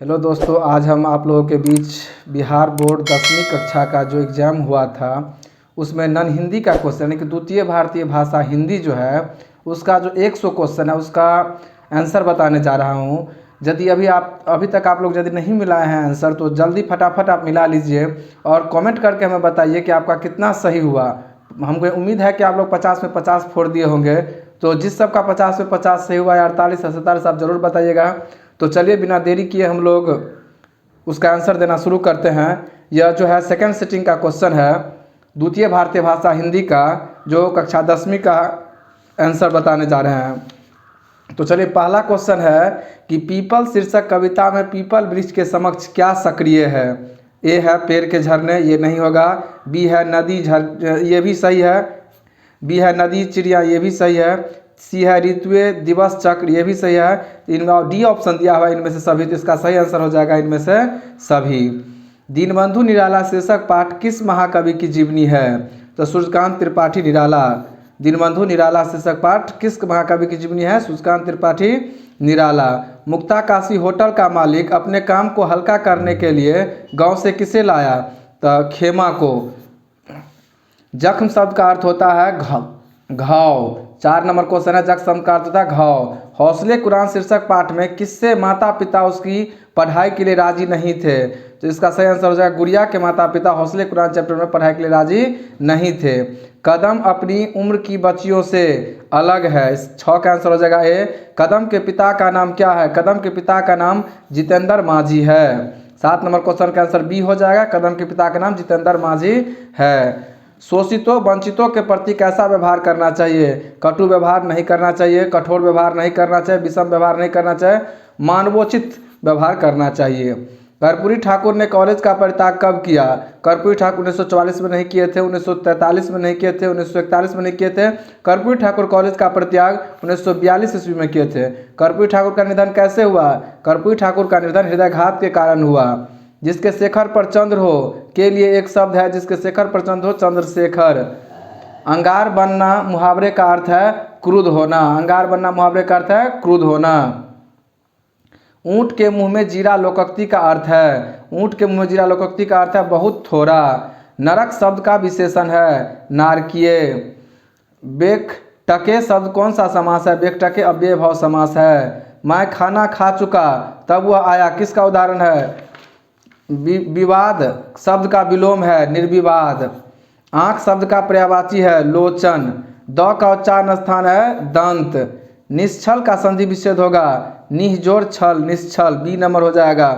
Hello दोस्तों, आज हम आप लोगों के बीच बिहार बोर्ड 10वीं कक्षा का जो एग्ज़ाम हुआ था उसमें नन हिंदी का क्वेश्चन यानी कि द्वितीय भारतीय भाषा हिंदी जो है उसका जो 100 क्वेश्चन है उसका आंसर बताने जा रहा हूँ। यदि अभी तक आप लोग यदि नहीं मिलाए हैं आंसर तो जल्दी फटाफट आप मिला लीजिए और कमेंट करके हमें बताइए कि आपका कितना सही हुआ। हमको उम्मीद है कि आप लोग 50 में 50 फोड़ दिए होंगे। तो जिस सबका 50 में 50 सही हुआ है 48 या 47 आप ज़रूर बताइएगा। तो चलिए बिना देरी किए हम लोग उसका आंसर देना शुरू करते हैं। यह जो है सेकंड सिटिंग का क्वेश्चन है द्वितीय भारतीय भाषा हिंदी का, जो कक्षा 10वीं का आंसर बताने जा रहे हैं। तो चलिए पहला क्वेश्चन है कि पीपल शीर्षक कविता में पीपल वृक्ष के समक्ष क्या सक्रिय है। ए है पेड़ के झरने, ये नहीं होगा। बी है नदी ये भी सही है। बी है नदी चिड़िया, ये भी सही है। सी है ऋतुए दिवस चक्र, ये भी सही है। इनमें डी ऑप्शन दिया हुआ है इनमें से सभी, तो इसका सही आंसर हो जाएगा इनमें से सभी। दीनबंधु निराला शीर्षक पाठ किस महाकवि की जीवनी है। तो सूर्यकांत त्रिपाठी निराला। दीनबंधु निराला शीर्षक पाठ किस महाकवि की जीवनी है। सूर्यकांत त्रिपाठी निराला। मुक्ताकाशी होटल का मालिक अपने काम को हल्का करने के लिए गांव से किसे लाया। तो खेमा को। जख्म शब्द का अर्थ होता है घाव। 4 नंबर क्वेश्चन है, जख्म शब्द का अर्थ होता है घाव। हौसले कुरान शीर्षक पाठ में किससे माता पिता उसकी पढ़ाई के लिए राजी नहीं थे। तो इसका सही आंसर हो जाएगा गुड़िया के माता पिता हौसले कुरान चैप्टर में पढ़ाई के लिए राजी नहीं थे। कदम अपनी उम्र की बच्चियों से अलग है। इस 6 का आंसर हो जाएगा ए। कदम के पिता का नाम क्या है। कदम के पिता का नाम जितेंद्र मांझी है। 7 नंबर क्वेश्चन का आंसर बी हो जाएगा। कदम के पिता का नाम जितेंद्र मांझी है। शोषितों वंचितों के प्रति कैसा व्यवहार करना चाहिए। कटु व्यवहार नहीं करना चाहिए, कठोर व्यवहार नहीं करना चाहिए, विषम व्यवहार नहीं करना चाहिए, मानवोचित व्यवहार करना चाहिए। कर्पूरी ठाकुर ने कॉलेज का परित्याग कब किया। कर्पूरी ठाकुर 1944 में नहीं किए थे, 1943 में नहीं किए थे, 1941 में नहीं किए थे। कर्पूरी ठाकुर कॉलेज का परित्याग 1942 ईस्वी में किए थे। कर्पूरी ठाकुर का निधन कैसे हुआ। कर्पूरी ठाकुर का निधन हृदयघात के कारण हुआ। जिसके शेखर पर चंद्र हो के लिए एक शब्द है, जिसके शेखर पर चंद्र हो चंद्रशेखर। अंगार बनना मुहावरे का अर्थ है क्रुद्ध होना। अंगार बनना मुहावरे का अर्थ है क्रुद्ध होना। ऊंट के मुंह में जीरा लोकोक्ति का अर्थ है। ऊंट के मुंह में जीरा लोकोक्ति का अर्थ है बहुत थोड़ा। नरक शब्द का विशेषण है नारकीय। बेखटके शब्द कौन सा समास है। बेखटके अव्यय भाव समास है। मैं खाना खा चुका तब वह आया किसका उदाहरण है। विवाद शब्द का विलोम है निर्विवाद। आँख शब्द का पर्यायवाची है लोचन। द का उच्चारण स्थान है दंत। निश्छल का संधि विच्छेद होगा निहजोर छल निश्छल, बी नंबर हो जाएगा।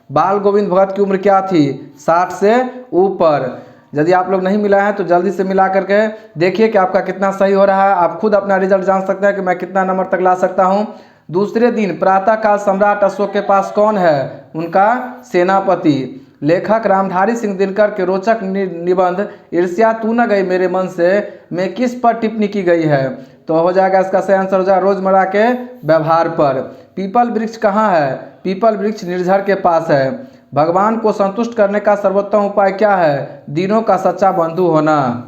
बाल गोविंद भगत की उम्र क्या थी 60 से ऊपर। यदि आप लोग नहीं मिला है तो जल्दी से मिला करके देखिए कि आपका कितना सही हो रहा है। आप खुद अपना रिजल्ट जान सकते हैं कि मैं कितना नंबर तक ला सकता हूँ। दूसरे दिन प्रातःकाल सम्राट अशोक के पास कौन है। उनका सेनापति। लेखक रामधारी सिंह दिनकर के रोचक निबंध ईर्ष्या तू न गई मेरे मन से में किस पर टिप्पणी की गई है। तो हो जाएगा इसका सही आंसर हो जाएगा रोजमर्रा के व्यवहार पर। पीपल वृक्ष कहाँ है। पीपल वृक्ष निर्झर के पास है। भगवान को संतुष्ट करने का सर्वोत्तम उपाय क्या है। दीनों का सच्चा बंधु होना।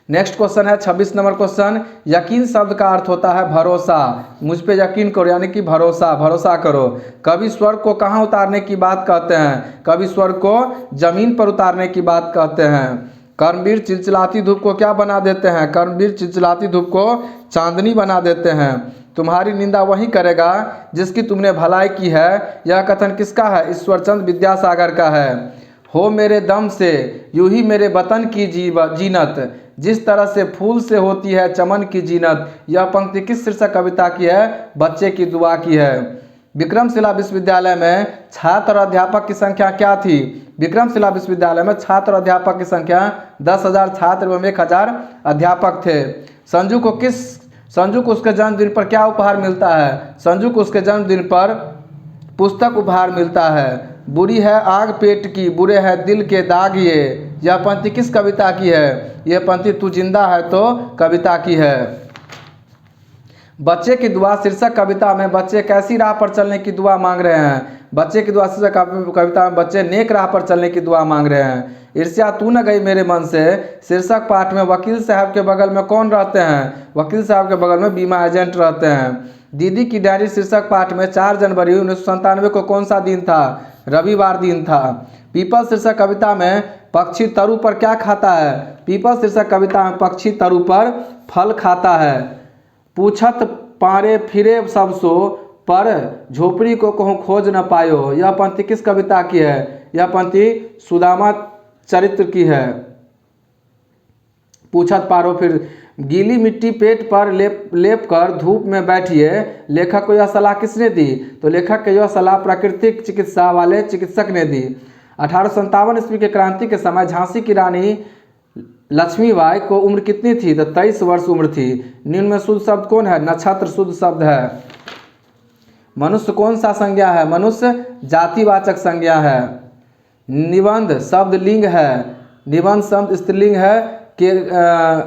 नेक्स्ट क्वेश्चन है 26 नंबर क्वेश्चन। यकीन शब्द का अर्थ होता है भरोसा। मुझ पे यकीन करो यानी कि भरोसा करो। कवि स्वर्ग को कहाँ उतारने की बात कहते हैं। कवि स्वर्ग को जमीन पर उतारने की बात कहते हैं। कर्मवीर चिलचिलाती धूप को क्या बना देते हैं। कर्मवीर चिलचिलाती धूप को चांदनी बना देते हैं। तुम्हारी निंदा वही करेगा जिसकी तुमने भलाई की है। यह कथन किसका है। ईश्वरचंद विद्यासागर का है। हो मेरे दम से यूं ही मेरे वतन की जीनत, जिस तरह से फूल से होती है चमन की जीनत। यह पंक्ति किस शीर्षक कविता की है। बच्चे की दुआ की है। विक्रमशिला विश्वविद्यालय में छात्र और अध्यापक की संख्या क्या थी। विक्रमशिला विश्वविद्यालय में छात्र और अध्यापक की संख्या 10,000 छात्र एवं 1,000 अध्यापक थे। संजू को उसके जन्मदिन पर क्या उपहार मिलता है। संजू को उसके जन्मदिन पर पुस्तक उपहार मिलता है। बुरी है आग पेट की बुरे है दिल के दाग ये। यह पंक्ति किस कविता की है। यह पंक्ति तू जिंदा है तो कविता की है। बच्चे की दुआ शीर्षक कविता में बच्चे कैसी राह पर चलने की दुआ मांग रहे हैं। बच्चे की दुआ शीर्षक कविता में बच्चे नेक राह पर चलने की दुआ मांग रहे हैं। ईर्ष्या तू न गई मेरे मन से शीर्षक पाठ में वकील साहब के बगल में कौन रहते हैं। वकील साहब के बगल में बीमा एजेंट रहते हैं। दीदी की डायरी शीर्षक पाठ में 4 जनवरी 1997 को कौन सा दिन था? रविवार दिन था। पीपल शीर्षक कविता में पक्षी तरु पर क्या खाता है? पीपल शीर्षक कविता में पक्षी तरु पर फल खाता है। पूछत पारे फिरे सब सो, पर झोपड़ी को कहूँ खोज न पायो। यह पंक्ति किस कविता की है? यह पंक्ति सुदामा चरित्र की है। पूछत पारो फिर, गीली मिट्टी पेट पर लेप कर धूप में बैठिए। लेखक को यह सलाह किसने दी? तो लेखक को यह सलाह प्राकृतिक चिकित्सा वाले चिकित्सक ने दी। 1857 ईस्वी के क्रांति के समय झांसी की रानी लक्ष्मीबाई को उम्र कितनी थी? तो 23 वर्ष उम्र थी। निम्न में शुद्ध शब्द कौन है? नक्षत्र शुद्ध शब्द है। मनुष्य कौन सा संज्ञा है? मनुष्य जातिवाचक संज्ञा है। निबंध शब्द लिंग है। निबंध शब्द स्त्रीलिंग है। कि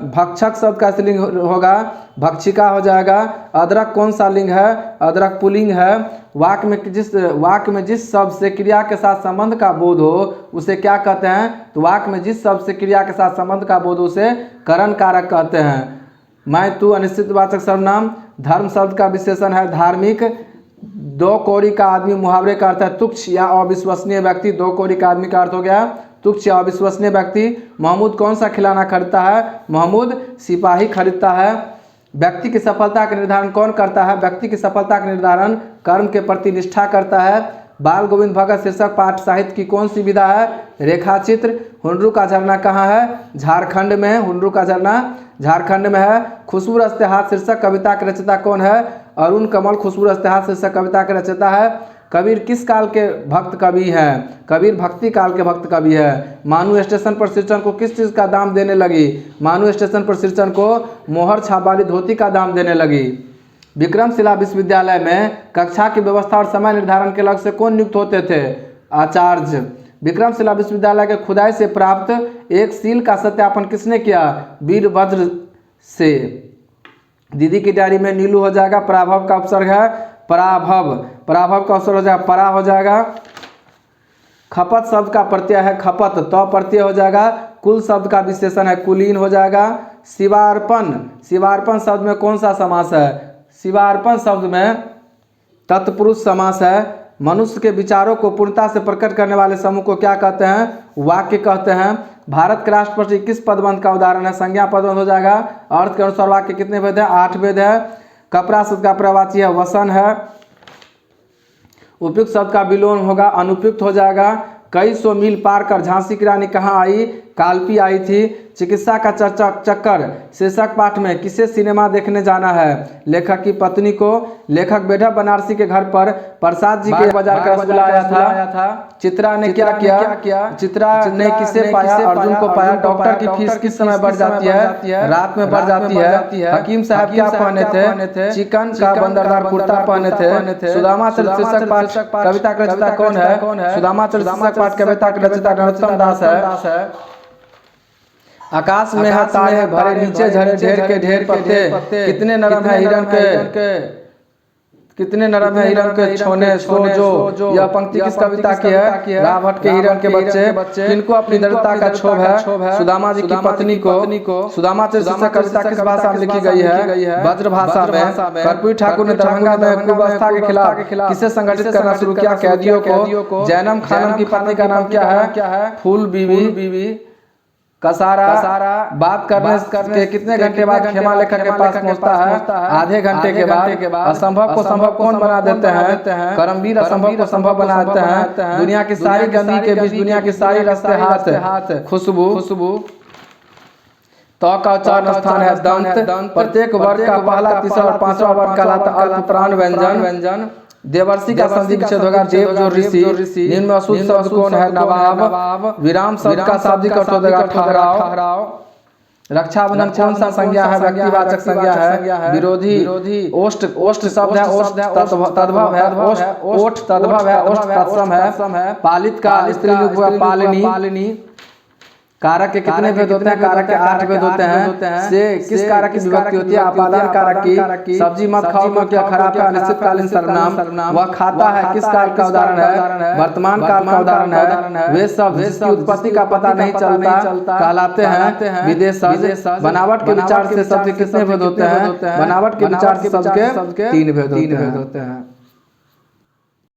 भक्षक शब्द का स्त्रीलिंग होगा, भक्षिका हो जाएगा। अदरक कौन सा लिंग है? अदरक पुल्लिंग है। वाक्य में जिस शब्द से क्रिया के साथ संबंध का बोध हो उसे क्या कहते हैं? तो वाक्य में जिस शब्द से क्रिया के साथ संबंध का बोध हो उसे करण कारक कहते हैं। मैं तू अनिश्चितवाचक सर्वनाम। धर्म शब्द का विशेषण है धार्मिक। 2 कौड़ी का आदमी मुहावरे का अर्थ है तुच्छ या अविश्वसनीय व्यक्ति। 2 कौड़ी का आदमी का अर्थ हो गया तुच्छ या अविश्वसनीय व्यक्ति। महमूद कौन सा खिलौना खरीदता है? महमूद सिपाही खरीदता है। व्यक्ति की सफलता का निर्धारण कौन करता है? व्यक्ति की सफलता का निर्धारण कर्म के प्रति निष्ठा करता है। बाल गोविंद भगत शीर्षक पाठ साहित्य की कौन सी विधा है? रेखाचित्र। हुंडरू का झरना कहाँ है? झारखंड में। हुंडरू का झरना झारखंड में है। खुशबू रचते हाथ शीर्षक कविता के रचयिता कौन है? अरुण कमल खुशबू रचते हाथ शीर्षक कविता के रचयिता है। कबीर किस काल के भक्त कवि हैं? कबीर भक्ति काल के भक्त कवि है। मानू स्टेशन पर सिरचन को किस चीज़ का दाम देने लगी? मानू स्टेशन पर सिरचन को मोहर छाप वाली धोती का दाम देने लगी। विक्रमशिला विश्वविद्यालय में कक्षा की व्यवस्था और समय निर्धारण के लक्ष्य से कौन नियुक्त होते थे? आचार्य। विक्रमशिला विश्वविद्यालय के खुदाई से प्राप्त एक सील का सत्यापन किसने किया? वीरभद्र से। दीदी की डायरी में नीलू हो जाएगा। पराभव का उपसर्ग है पराभव। पराभव का उपसर्ग हो जाएगा परा हो जाएगा। खपत शब्द का प्रत्यय है खपत, तो प्रत्यय हो जाएगा। कुल शब्द का विशेषण है कुलीन हो जाएगा। शिवार्पण। शिवार्पण शब्द में कौन सा समास है? शिवार्पण शब्द में तत्पुरुष समास है। मनुष्य के विचारों को पूर्णता से प्रकट करने वाले समूह को क्या कहते हैं? वाक्य कहते हैं। भारत के राष्ट्रपति किस पदबंध का उदाहरण है? संज्ञा पदबंध हो जाएगा। अर्थ के अनुसार वाक्य कितने भेद है? 8 भेद है। कपड़ा शब्द का पर्यायवाची है वसन है। उपयुक्त शब्द का विलोम होगा अनुपयुक्त हो जाएगा। कई सौ मील पार कर झांसी की रानी कहाँ आई? कालपी आई थी। चिकित्सा का चक्कर शीर्षक पाठ में किसे सिनेमा देखने जाना है? लेखक की पत्नी को। लेखक बेढा बनारसी के घर पर प्रसाद जी के बाजार का रसगुल्ला आया था। चित्रा ने क्या किया? चित्रा ने किसे पाया? अर्जुन को पाया। डॉक्टर की फीस किस समय बढ़ जाती है? रात में बढ़ जाती है। हकीम साहब क्या पहने थे? चिकन का बंदरदार कुर्ता पहने थे। सुदामा चरित्र शीर्षक पाठ कविता का रचयिता कौन है? सुदामा चरित्र शीर्षक पाठ कविता का रचयिता नरोत्तम दास है। आकाश में है तारे भरे नीचे झरे ढेर के ढेर पत्ते। कितने नरम है हिरण के कितने नरम है हिरण के छोने सो जो। यह पंक्ति किस कविता की है? रावट के हिरण के बच्चे। किनको अपनी दरिद्रता का क्षोभ है? सुदामा जी की पत्नी को। सुदामा चरित्र कविता किस भाषा में लिखी गई है? ब्रज भाषा में। कर्पूरी ठाकुर ने दरभंगा में कुव्यवस्था के खिलाफ किसे संगठित करना शुरू किया? कैदियों को। जैनम खानम की पत्नी का नाम क्या है? फूल बीवी। कसारा बात करने के कितने घंटे बाद खेमा लेखक के पास पहुंचता है? आधे घंटे के बाद। असंभव को संभव कौन बना देते हैं? करमवीर असंभव को संभव बना देते हैं। दुनिया की सारी गंदगी के बीच दुनिया की सारी रस्ते हाथ। खुशबू। तो का उच्चारण स्थान है दंत। प्रत्येक वर्ग का पहला तीसरा और पांचवा वर्ग कहलाता अल्पप्राण व्यंजन। देवर्षि का संधि विच्छेद होगा देव जो ऋषि। निम्न में अशुद्ध शब्द कौन है? नवाब। विराम शब्द का शाब्दिक अर्थ होगा ठहराव। रक्षाबंधन कौन सा संज्ञा है? व्यक्तिवाचक संज्ञा है। विरोधी। ओष्ठ शब्द है ओष्ठ तद्भव है। ओष्ठ तद्भव है। ओष्ठ तत्सम है। पालित का स्त्रीलिंग हुआ पालिनी। कारक के कितने भेद होते हैं? कारक के 8 भेद होते हैं। से किस कारक की विभक्ति होती है? अपादान कारक की। सब्जी मत खाओ क्योंकि खराब है अनिश्चितकालीन सर्वनाम। वह खाता है किस काल का उदाहरण है? वर्तमान काल का उदाहरण है। वे सब जिसकी उत्पत्ति का पता नहीं चलता कहलाते हैं विदेशज। बनावट के विचार से शब्द कितने भेद होते हैं? बनावट के विचार से शब्द के 3 भेद होते हैं।